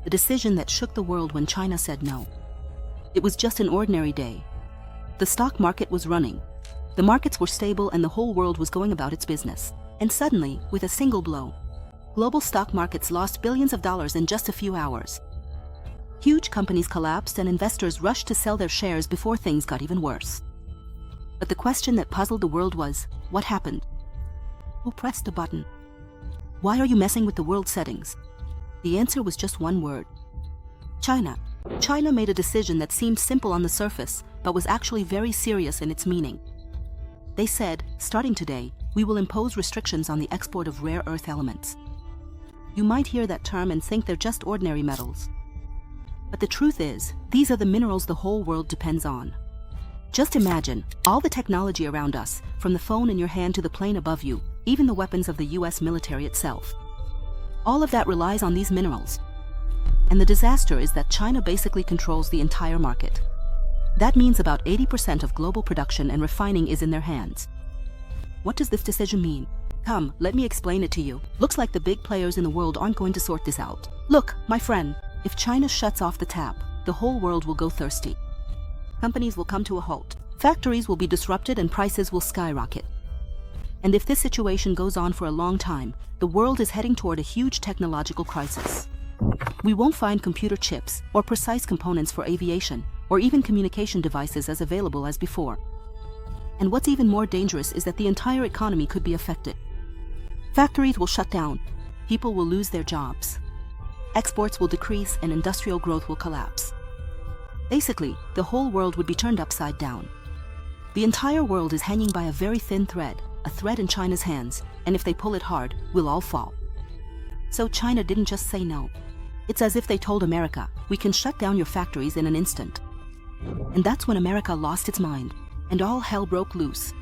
the decision that shook the world when China said no. It was just an ordinary day. The stock market was running. The markets were stable and the whole world was going about its business. And suddenly, with a single blow, global stock markets lost billions of dollars in just a few hours. Huge companies collapsed and investors rushed to sell their shares before things got even worse. But the question that puzzled the world was, what happened? Who pressed the button? Why are you messing with the world settings? The answer was just one word. China. China made a decision that seemed simple on the surface, but was actually very serious in its meaning. They said, starting today, we will impose restrictions on the export of rare earth elements. You might hear that term and think they're just ordinary metals. But the truth is, these are the minerals the whole world depends on. Just imagine, all the technology around us, from the phone in your hand to the plane above you, even the weapons of the US military itself. All of that relies on these minerals. And the disaster is that China basically controls the entire market. That means about 80% of global production and refining is in their hands. What does this decision mean? Come, let me explain it to you. Looks like the big players in the world aren't going to sort this out. Look, my friend, if China shuts off the tap, the whole world will go thirsty. Companies will come to a halt. Factories will be disrupted and prices will skyrocket. And if this situation goes on for a long time, the world is heading toward a huge technological crisis. We won't find computer chips or precise components for aviation or even communication devices as available as before. And what's even more dangerous is that the entire economy could be affected. Factories will shut down, people will lose their jobs. Exports will decrease and industrial growth will collapse. Basically, the whole world would be turned upside down. The entire world is hanging by a very thin thread, a thread in China's hands, and if they pull it hard, we'll all fall. So China didn't just say no. It's as if they told America, we can shut down your factories in an instant. And that's when America lost its mind, and all hell broke loose.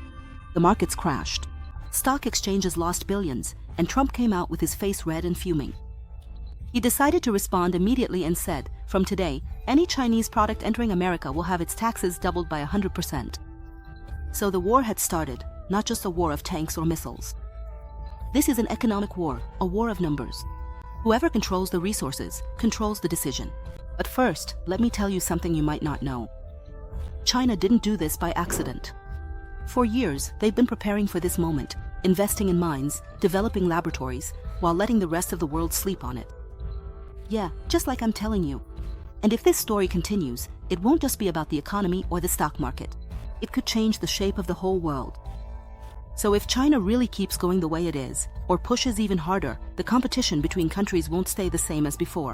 The markets crashed. Stock exchanges lost billions, and Trump came out with his face red and fuming. He decided to respond immediately and said, from today, any Chinese product entering America will have its taxes doubled by 100%. So the war had started, not just a war of tanks or missiles. This is an economic war, a war of numbers. Whoever controls the resources controls the decision. But first, let me tell you something you might not know. China didn't do this by accident. For years, they've been preparing for this moment, investing in mines, developing laboratories, while letting the rest of the world sleep on it. Yeah, just like I'm telling you. And if this story continues, it won't just be about the economy or the stock market. It could change the shape of the whole world. So if China really keeps going the way it is, or pushes even harder, the competition between countries won't stay the same as before.